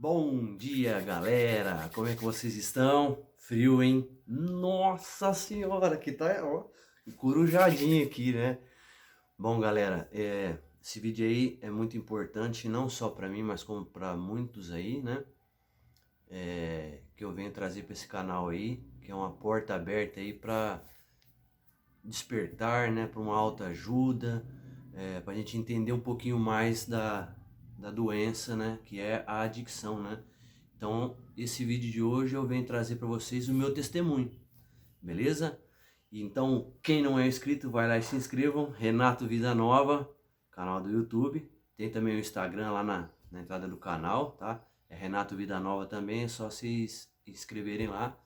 Bom dia, galera! Como é que vocês estão? Frio, hein? Nossa senhora, que tá, ó, corujadinho aqui, né? Bom, galera, esse vídeo aí é muito importante, não só para mim, mas como para muitos aí, né? Que eu venho trazer para esse canal aí, que é uma porta aberta aí para despertar, né? Para uma autoajuda, para a gente entender um pouquinho mais da doença, né? Que é a adicção, né? Então, esse vídeo de hoje eu venho trazer para vocês o meu testemunho, beleza? Então, quem não é inscrito, vai lá e se inscrevam. Renato Vida Nova, canal do YouTube. Tem também o Instagram lá na entrada do canal, tá? É Renato Vida Nova também, é só vocês inscreverem lá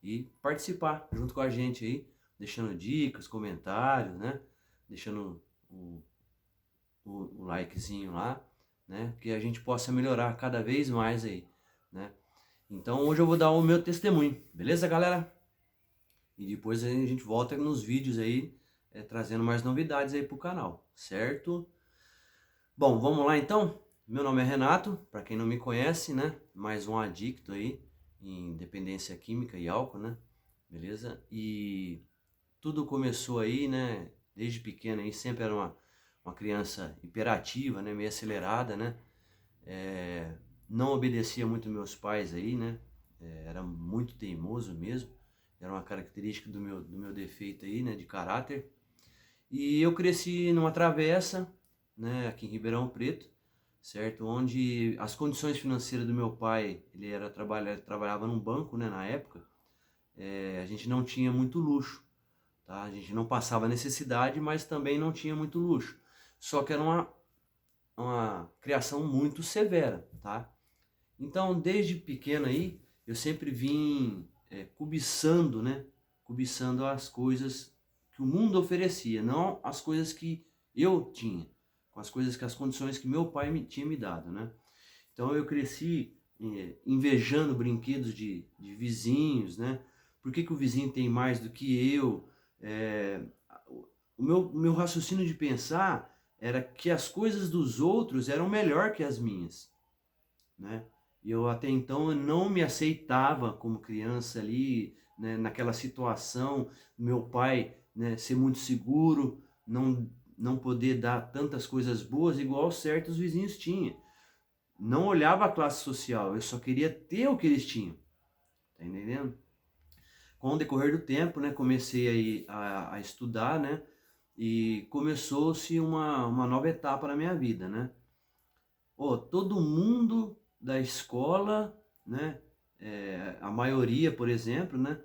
e participar junto com a gente aí, deixando dicas, comentários, né? Deixando o likezinho lá, né? Que a gente possa melhorar cada vez mais aí, né? Então hoje eu vou dar o meu testemunho, beleza, galera? E depois a gente volta nos vídeos aí, trazendo mais novidades aí pro canal, certo? Bom, vamos lá então? Meu nome é Renato, para quem não me conhece, né? Mais um adicto aí em dependência química e álcool, né? Beleza? E tudo começou aí, né? Desde pequeno aí, sempre era uma criança hiperativa, né? Meio acelerada, né? Não obedecia muito meus pais aí, né? Era muito teimoso mesmo. Era uma característica do meu defeito aí, né? De caráter. E eu cresci numa travessa, né? Aqui em Ribeirão Preto, certo? Onde as condições financeiras do meu pai, trabalhava num banco, né? Na época, a gente não tinha muito luxo, tá? A gente não passava necessidade, mas também não tinha muito luxo. Só que era uma criação muito severa, tá? Então, desde pequeno aí, eu sempre vim cobiçando, né? Cobiçando as coisas que o mundo oferecia, não as coisas que eu tinha, com as condições que meu pai tinha me dado, né? Então eu cresci invejando brinquedos de vizinhos, né? Por que o vizinho tem mais do que eu? É, o meu raciocínio de pensar era que as coisas dos outros eram melhor que as minhas, né? E eu até então eu não me aceitava como criança ali, né, naquela situação, meu pai, né, ser muito seguro, não poder dar tantas coisas boas igual certos vizinhos tinham. Não olhava a classe social, eu só queria ter o que eles tinham, tá entendendo? Com o decorrer do tempo, né, comecei aí a estudar, né, e começou-se uma nova etapa na minha vida, né? Todo mundo da escola, né, a maioria, por exemplo, né,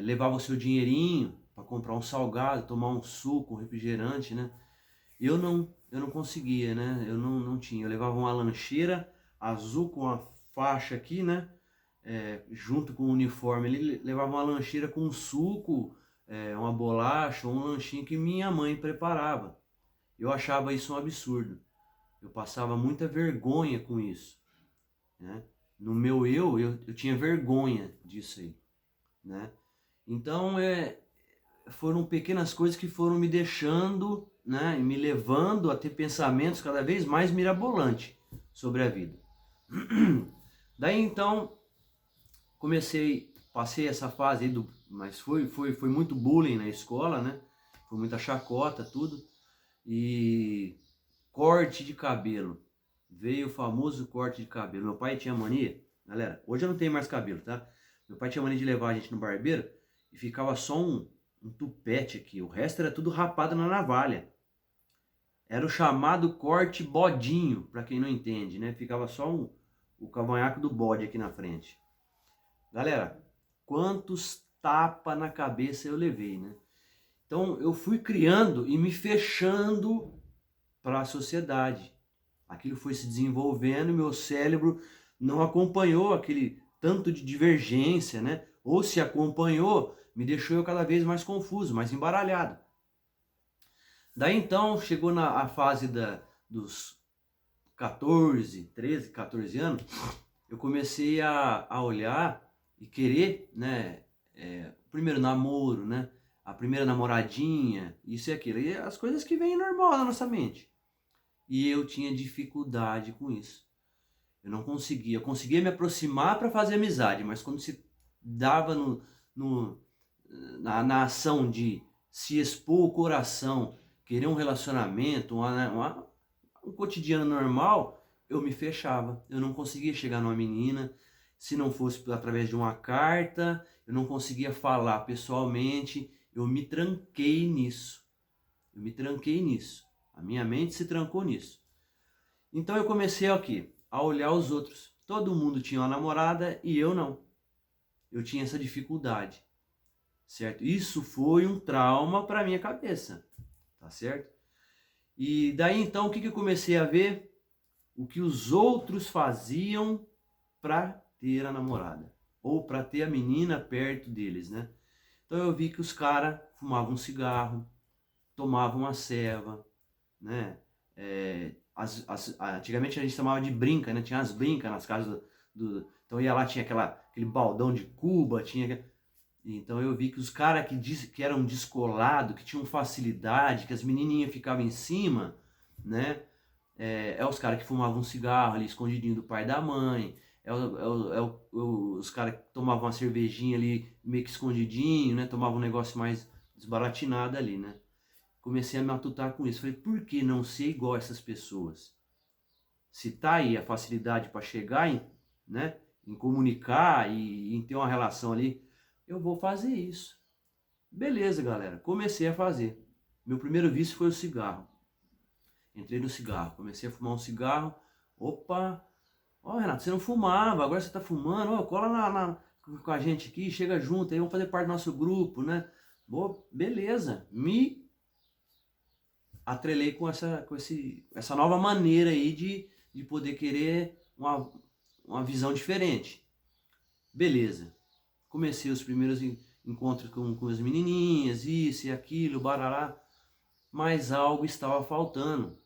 levava o seu dinheirinho para comprar um salgado, tomar um suco, um refrigerante, né? Eu não conseguia, né? Eu não tinha. Eu levava uma lancheira azul com a faixa aqui, né? Junto com o uniforme. Ele levava uma lancheira com um suco, uma bolacha, um lanchinho que minha mãe preparava. Eu achava isso um absurdo. Eu passava muita vergonha com isso, né? No meu eu tinha vergonha disso aí, né? Então, foram pequenas coisas que foram me deixando, né? E me levando a ter pensamentos cada vez mais mirabolantes sobre a vida. Daí, então, passei essa fase aí mas foi muito bullying na escola, né? Foi muita chacota, tudo. E corte de cabelo. Veio o famoso corte de cabelo. Meu pai tinha mania, galera, hoje eu não tenho mais cabelo, tá? Meu pai tinha mania de levar a gente no barbeiro e ficava só um tupete aqui. O resto era tudo rapado na navalha. Era o chamado corte bodinho, para quem não entende, né? Ficava só o cavanhaque do bode aqui na frente. Galera, quantos tapas na cabeça eu levei, né? Então eu fui criando e me fechando para a sociedade. Aquilo foi se desenvolvendo e meu cérebro não acompanhou aquele tanto de divergência, né? Ou se acompanhou, me deixou eu cada vez mais confuso, mais embaralhado. Daí então chegou a fase dos 14, 13, 14 anos, eu comecei a olhar e querer, né? O primeiro namoro, né? A primeira namoradinha, isso e aquilo. E as coisas que vêm normal na nossa mente. E eu tinha dificuldade com isso. Eu não conseguia. Eu conseguia me aproximar para fazer amizade, mas quando se dava no, na ação de se expor o coração, querer um relacionamento, um cotidiano normal, eu me fechava. Eu não conseguia chegar numa menina, se não fosse através de uma carta, eu não conseguia falar pessoalmente, eu me tranquei nisso. Eu me tranquei nisso. A minha mente se trancou nisso. Então eu comecei aqui a olhar os outros. Todo mundo tinha uma namorada e eu não. Eu tinha essa dificuldade, certo? Isso foi um trauma para minha cabeça, tá certo? E daí então o que eu comecei a ver? O que os outros faziam para ter a namorada ou para ter a menina perto deles, né? Então eu vi que os caras fumavam um cigarro, tomavam uma ceva, né? Antigamente a gente chamava de brinca, né? Tinha as brincas nas casas então ia lá, tinha aquele baldão de Cuba, tinha. Então eu vi que os caras que eram descolados, que tinham facilidade, que as menininhas ficavam em cima, né? Os caras que fumavam um cigarro ali escondidinho do pai e da mãe, os caras que tomavam uma cervejinha ali meio que escondidinho, né? Tomavam um negócio mais desbaratinado ali, né? Comecei a me atutar com isso. Falei, por que não ser igual a essas pessoas? Se tá aí a facilidade para chegar né, em comunicar e em ter uma relação ali, eu vou fazer isso. Beleza, galera. Comecei a fazer. Meu primeiro vício foi o cigarro. Entrei no cigarro. Comecei a fumar um cigarro. Opa! Ó, Renato, você não fumava, agora você tá fumando. Ó, cola com a gente aqui, chega junto aí, vamos fazer parte do nosso grupo, né? Boa, beleza. Me atrelei com essa nova maneira aí de poder querer uma visão diferente. Beleza. Comecei os primeiros encontros com as menininhas, isso e aquilo, barará, mas algo estava faltando.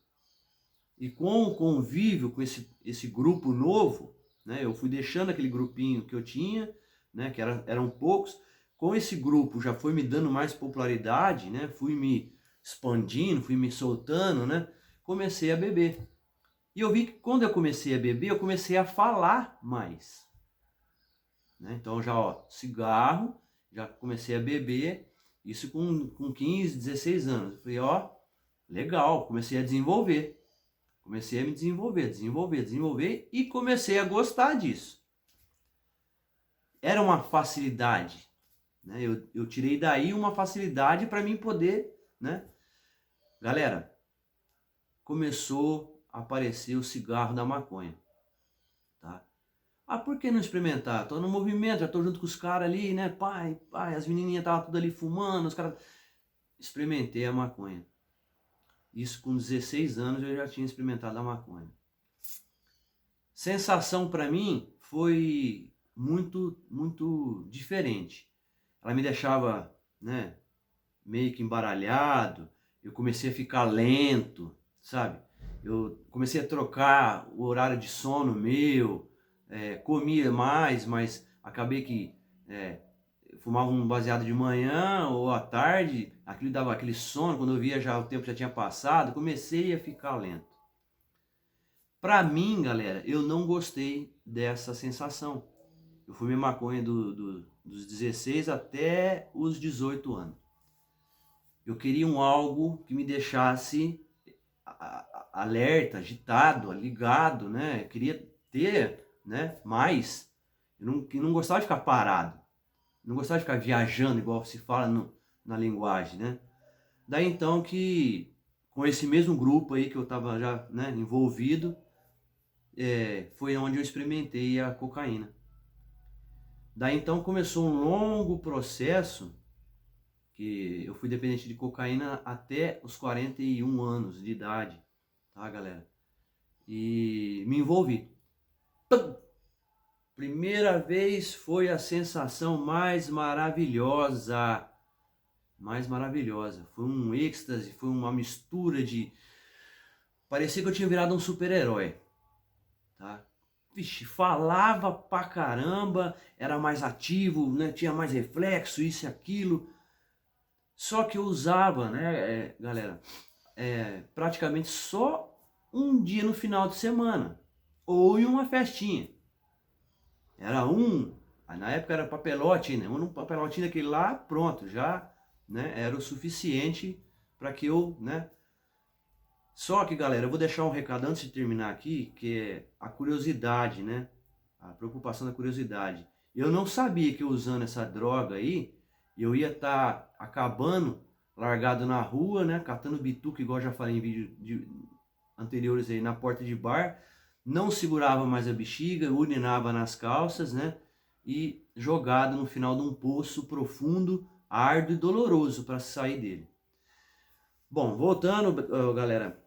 E com o convívio com esse grupo novo, né, eu fui deixando aquele grupinho que eu tinha, né, que eram poucos, com esse grupo já foi me dando mais popularidade, né, fui me expandindo, fui me soltando, né, comecei a beber. E eu vi que quando eu comecei a beber, eu comecei a falar mais. Né? Então já, ó, cigarro, já comecei a beber, isso com 15, 16 anos. Eu falei, ó, legal, comecei a desenvolver. Comecei a me desenvolver e comecei a gostar disso. Era uma facilidade, né? Eu tirei daí uma facilidade para mim poder, né? Galera, começou a aparecer o cigarro da maconha, tá? Ah, por que não experimentar? Tô no movimento, já tô junto com os caras ali, né? Pai, as menininhas estavam tudo ali fumando, os caras... Experimentei a maconha. Isso com 16 anos eu já tinha experimentado a maconha. Sensação para mim foi muito diferente. Ela me deixava, né, meio que embaralhado. Eu comecei a ficar lento, sabe? Eu comecei a trocar o horário de sono meu, comia mais, mas acabei que fumava um baseado de manhã ou à tarde, aquilo dava aquele sono, quando eu via já o tempo já tinha passado, comecei a ficar lento. Pra mim, galera, eu não gostei dessa sensação. Eu fumei maconha dos 16 até os 18 anos. Eu queria algo que me deixasse alerta, agitado, ligado, né? Eu queria ter, né, mais. Eu não gostava de ficar parado. Não gostava de ficar viajando, igual se fala na linguagem, né? Daí então que, com esse mesmo grupo aí que eu estava já, né, envolvido, foi onde eu experimentei a cocaína. Daí então começou um longo processo, que eu fui dependente de cocaína até os 41 anos de idade, tá, galera? E me envolvi. Primeira vez foi a sensação mais maravilhosa. Mais maravilhosa. Foi um êxtase, foi uma mistura de... Parecia que eu tinha virado um super-herói, tá? Vixe, falava pra caramba, era mais ativo, né? Tinha mais reflexo, isso e aquilo. Só que eu usava, né, praticamente só um dia no final de semana. ou em uma festinha. Era na época era papelote, né? Um papelotinho daquele lá, pronto, já, né, era o suficiente para que eu, né. Só que, galera, eu vou deixar um recado antes de terminar aqui, que é a curiosidade, né? A preocupação da curiosidade. Eu não sabia que eu usando essa droga aí, eu ia estar acabando largado na rua, né? Catando bituca, igual eu já falei em vídeos anteriores aí, na porta de bar. Não segurava mais a bexiga, urinava nas calças, né? E jogado no final de um poço profundo, árduo e doloroso para sair dele. Bom, voltando, galera,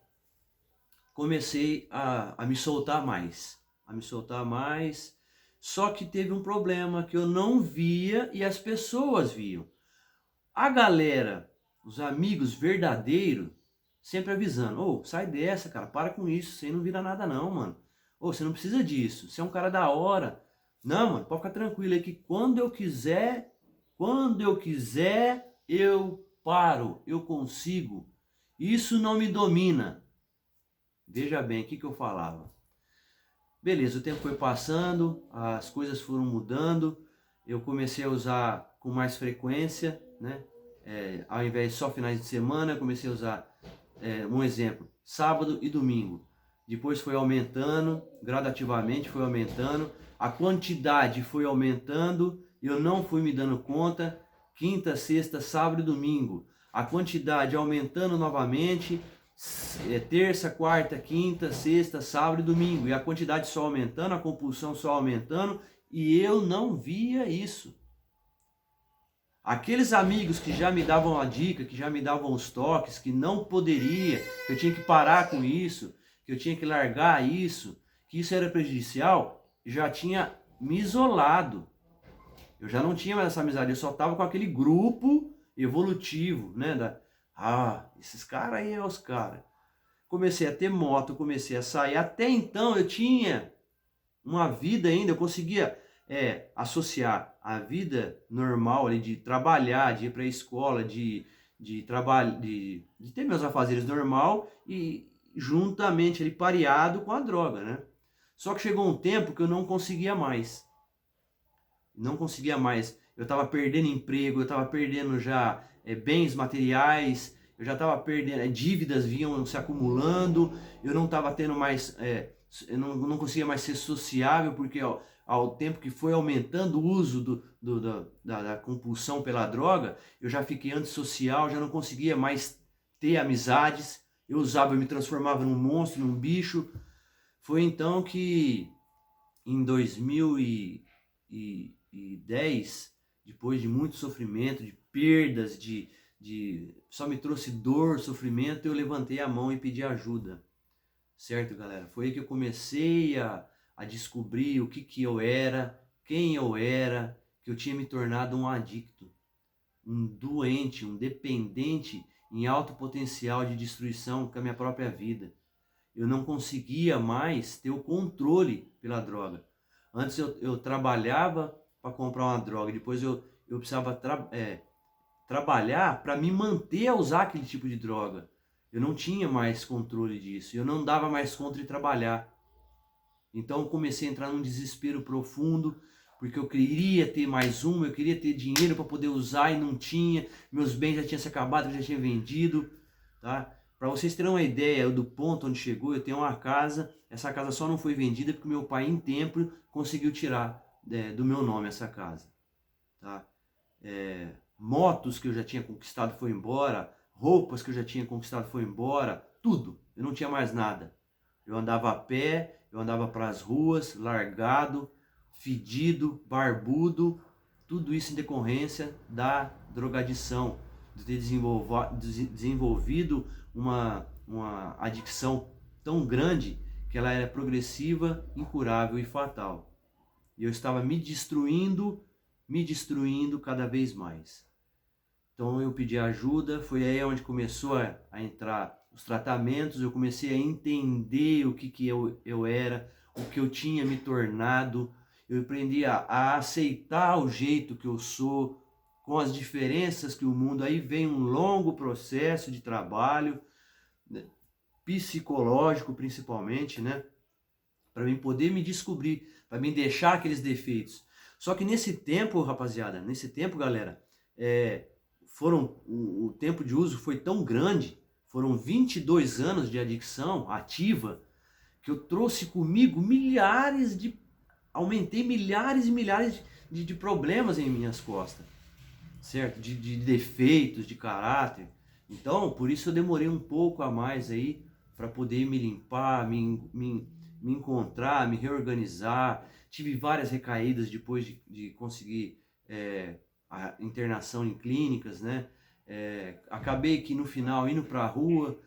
comecei a me soltar mais, só que teve um problema que eu não via e as pessoas viam. A galera, os amigos verdadeiros, sempre avisando, ô, sai dessa, cara, para com isso, você não vira nada não, mano. Ô, você não precisa disso, você é um cara da hora. Não, mano, pode ficar tranquilo aí que quando eu quiser, eu paro, eu consigo. Isso não me domina. Veja bem, o que eu falava? Beleza, o tempo foi passando, as coisas foram mudando, eu comecei a usar com mais frequência, né? Ao invés de só finais de semana, eu comecei a usar, um exemplo, sábado e domingo. Depois foi aumentando, gradativamente foi aumentando, a quantidade foi aumentando, eu não fui me dando conta, quinta, sexta, sábado e domingo. A quantidade aumentando novamente, terça, quarta, quinta, sexta, sábado e domingo. E a quantidade só aumentando, a compulsão só aumentando, e eu não via isso. Aqueles amigos que já me davam a dica, que já me davam os toques, que não poderia, que eu tinha que parar com isso, que eu tinha que largar isso, que isso era prejudicial, já tinha me isolado. Eu já não tinha mais essa amizade, eu só estava com aquele grupo evolutivo, né? Esses caras aí é os caras. Comecei a ter moto, comecei a sair. Até então eu tinha uma vida ainda, eu conseguia associar a vida normal ali, de trabalhar, de ir para a escola, de ter meus afazeres normal e juntamente ali pareado com a droga, né? Só que chegou um tempo que eu não conseguia mais. Não conseguia mais. Eu estava perdendo emprego, eu estava perdendo já bens materiais, eu já estava perdendo, dívidas vinham se acumulando, eu não estava tendo mais, eu não conseguia mais ser sociável, porque ao tempo que foi aumentando o uso da compulsão pela droga, eu já fiquei antissocial, já não conseguia mais ter amizades, eu usava, eu me transformava num monstro, num bicho. Foi então que em 2010, depois de muito sofrimento, de perdas, só me trouxe dor, sofrimento, eu levantei a mão e pedi ajuda. Certo, galera? Foi aí que eu comecei a descobrir o que eu era, quem eu era, que eu tinha me tornado um adicto, um doente, um dependente em alto potencial de destruição com a minha própria vida. Eu não conseguia mais ter o controle pela droga. Antes eu trabalhava para comprar uma droga, depois eu precisava trabalhar para me manter a usar aquele tipo de droga. Eu não tinha mais controle disso, eu não dava mais conta de trabalhar. Então eu comecei a entrar num desespero profundo, porque eu queria ter mais uma, eu queria ter dinheiro para poder usar e não tinha, meus bens já tinham se acabado, eu já tinha vendido, tá? Para vocês terem uma ideia do ponto onde chegou, eu tenho uma casa, essa casa só não foi vendida porque meu pai em tempo conseguiu tirar do meu nome essa casa, tá? Motos que eu já tinha conquistado foi embora, roupas que eu já tinha conquistado foi embora, tudo, eu não tinha mais nada. Eu andava a pé, eu andava para as ruas, largado, fedido, barbudo, tudo isso em decorrência da drogadição, de ter desenvolvido uma adicção tão grande que ela era progressiva, incurável e fatal. E eu estava me destruindo cada vez mais. Então eu pedi ajuda, foi aí onde começou a entrar os tratamentos, eu comecei a entender o que eu era, o que eu tinha me tornado, eu aprendi a aceitar o jeito que eu sou, com as diferenças que o mundo, aí vem um longo processo de trabalho, né, psicológico principalmente, né? para mim poder me descobrir, para me deixar aqueles defeitos. Só que nesse tempo, rapaziada, nesse tempo, galera, o tempo de uso foi tão grande, foram 22 anos de adicção ativa, que eu trouxe comigo aumentei milhares e milhares de problemas em minhas costas, certo? De defeitos, de caráter. Então, por isso eu demorei um pouco a mais aí para poder me limpar, me encontrar, me reorganizar. Tive várias recaídas depois de conseguir a internação em clínicas, né? Acabei que no final indo para a rua,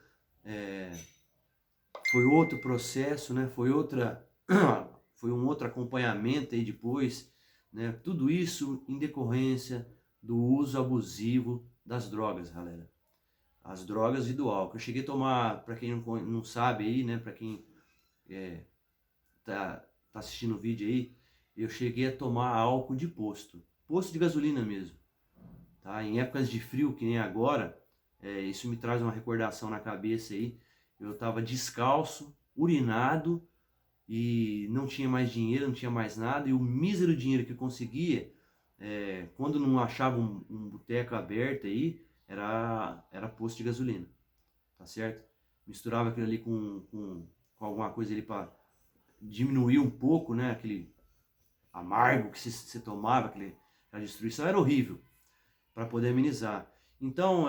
foi outro processo, né? Foi um outro acompanhamento aí depois, né? Tudo isso em decorrência do uso abusivo das drogas, galera. As drogas e do álcool. Eu cheguei a tomar, para quem não sabe aí, né? Para quem tá assistindo o vídeo aí, eu cheguei a tomar álcool de posto de gasolina mesmo, tá? Em épocas de frio, que nem agora, isso me traz uma recordação na cabeça aí. Eu estava descalço, urinado, e não tinha mais dinheiro, não tinha mais nada, e o mísero dinheiro que eu conseguia, quando não achava um boteco aberto aí, era posto de gasolina, tá certo? Misturava aquilo ali com alguma coisa ali para diminuir um pouco, né, aquele amargo que você tomava, aquela destruição, era horrível, para poder amenizar. Então,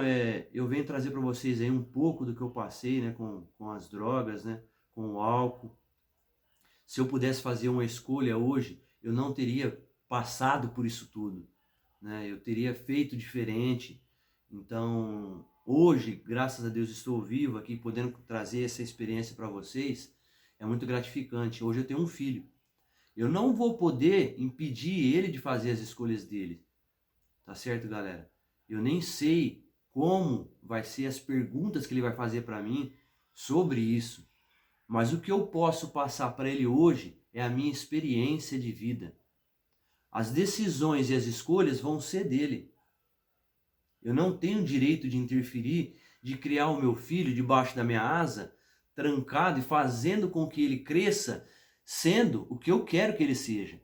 eu venho trazer para vocês aí um pouco do que eu passei, né, com as drogas, né, com o álcool. Se eu pudesse fazer uma escolha hoje, eu não teria passado por isso tudo, né? Eu teria feito diferente. Então, hoje, graças a Deus, estou vivo aqui, podendo trazer essa experiência para vocês. É muito gratificante. Hoje eu tenho um filho. Eu não vou poder impedir ele de fazer as escolhas dele. Tá certo, galera? Eu nem sei como vai ser as perguntas que ele vai fazer para mim sobre isso. Mas o que eu posso passar para ele hoje é a minha experiência de vida. As decisões e as escolhas vão ser dele. Eu não tenho direito de interferir, de criar o meu filho debaixo da minha asa, trancado e fazendo com que ele cresça sendo o que eu quero que ele seja.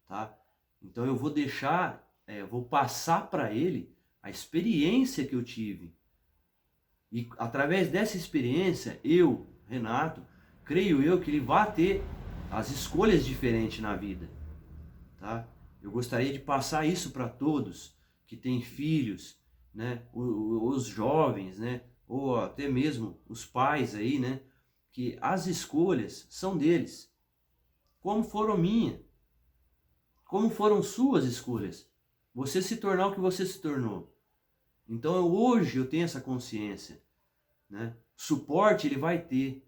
Tá? Então eu vou vou passar para ele a experiência que eu tive. E através dessa experiência, Renato, creio eu que ele vai ter as escolhas diferentes na vida, tá? Eu gostaria de passar isso para todos que têm filhos, né? Os jovens, né? Ou até mesmo os pais aí, né? Que as escolhas são deles, como foram minhas, como foram suas escolhas. Você se tornar o que você se tornou. Então hoje eu tenho essa consciência, né? Suporte ele vai ter,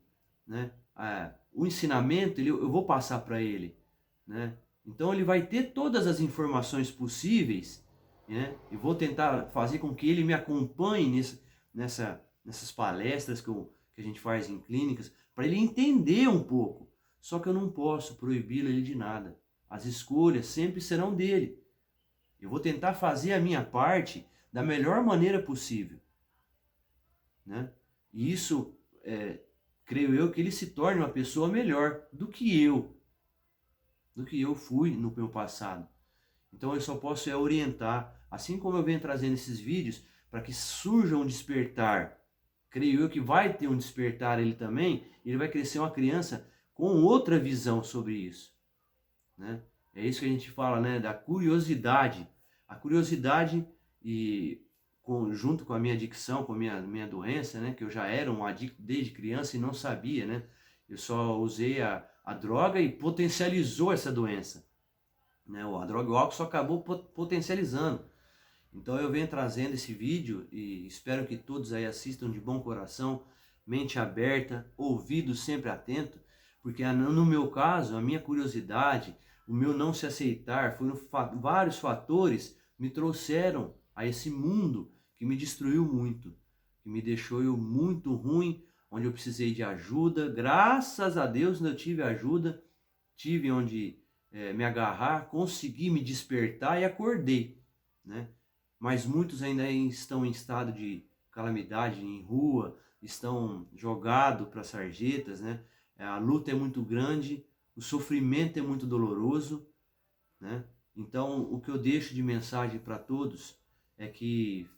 né? O ensinamento eu vou passar para ele, né? Então ele vai ter todas as informações possíveis, né? E vou tentar fazer com que ele me acompanhe nessas palestras que a gente faz em clínicas, para ele entender um pouco. Só que eu não posso proibi-lo ele de nada. As escolhas sempre serão dele. Eu vou tentar fazer a minha parte da melhor maneira possível, né? E isso, creio eu, que ele se torne uma pessoa melhor do que eu fui no meu passado. Então eu só posso orientar, assim como eu venho trazendo esses vídeos, para que surja um despertar. Creio eu que vai ter um despertar ele também, e ele vai crescer uma criança com outra visão sobre isso, né? É isso que a gente fala, né, da curiosidade. A curiosidade junto com a minha adicção, com a minha doença, né, que eu já era um adicto desde criança e não sabia, né? Eu só usei a droga e potencializou essa doença, né? A droga e o álcool só acabou potencializando. Então eu venho trazendo esse vídeo e espero que todos aí assistam de bom coração, mente aberta, ouvido sempre atento, porque no meu caso, a minha curiosidade, o meu não se aceitar, vários fatores me trouxeram a esse mundo que me destruiu muito, que me deixou eu muito ruim, onde eu precisei de ajuda. Graças a Deus eu tive ajuda, tive onde me agarrar, consegui me despertar e acordei, né? Mas muitos ainda estão em estado de calamidade, em rua, estão jogados para sarjetas, né? a luta é muito grande, o sofrimento é muito doloroso, né? Então, o que eu deixo de mensagem para todos é que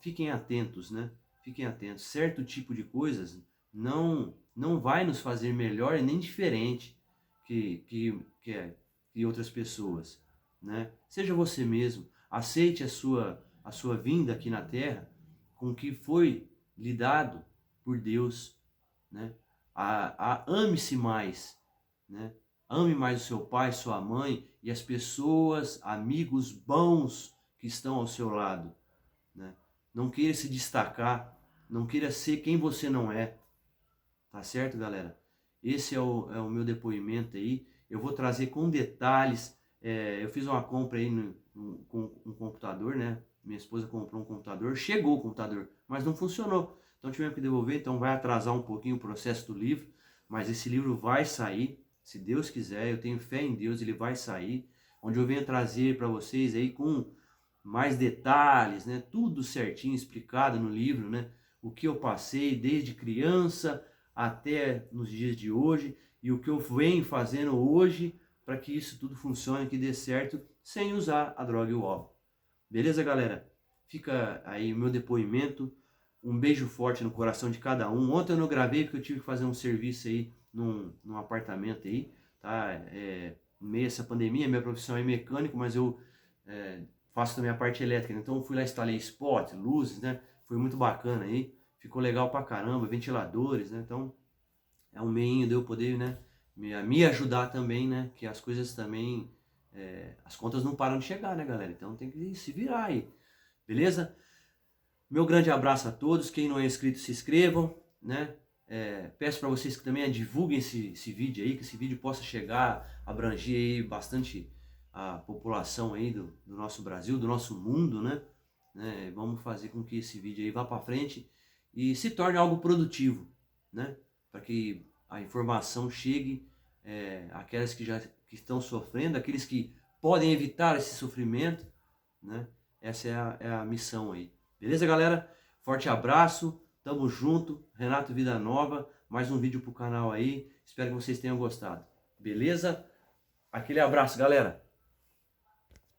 fiquem atentos, né? Fiquem atentos. Certo tipo de coisas não vai nos fazer melhor e nem diferente que outras pessoas, né? Seja você mesmo, aceite a sua vinda aqui na Terra com o que foi lhe dado por Deus, né? Ame-se mais, né? Ame mais o seu pai, sua mãe e as pessoas, amigos bons que estão ao seu lado, né? Não queira se destacar, não queira ser quem você não é, tá certo, galera? Esse é o meu depoimento aí. Eu vou trazer com detalhes. Eu fiz uma compra aí com um computador, né? Minha esposa comprou um computador, chegou o computador, mas não funcionou. Então tivemos que devolver, então vai atrasar um pouquinho o processo do livro, mas esse livro vai sair, se Deus quiser, eu tenho fé em Deus, ele vai sair, onde eu venho trazer para vocês aí com mais detalhes, né? Tudo certinho explicado no livro, né? O que eu passei desde criança até nos dias de hoje e o que eu venho fazendo hoje para que isso tudo funcione, que dê certo, sem usar a droga e o álcool. Beleza, galera? Fica aí o meu depoimento. Um beijo forte no coração de cada um. Ontem eu não gravei porque eu tive que fazer um serviço aí num apartamento aí, tá? No meio dessa pandemia, minha profissão é mecânico, mas eu faço também a parte elétrica. Então eu fui lá, instalei spot, luzes, né? Foi muito bacana aí. Ficou legal pra caramba, ventiladores, né? Então é um meinho de eu poder, né? Me ajudar também, né? Que as coisas também, as contas não param de chegar, né, galera? Então tem que se virar aí, beleza? Meu grande abraço a todos. Quem não é inscrito, se inscrevam, né? Peço para vocês que também divulguem esse vídeo aí, que esse vídeo possa chegar, abranger aí bastante a população aí do nosso Brasil, do nosso mundo, né? Vamos fazer com que esse vídeo aí vá para frente e se torne algo produtivo, né? Para que a informação chegue àquelas que que estão sofrendo, aqueles que podem evitar esse sofrimento, né? Essa é a missão aí. Beleza, galera? Forte abraço, tamo junto. Renato Vida Nova, mais um vídeo pro canal aí. Espero que vocês tenham gostado. Beleza? Aquele abraço, galera.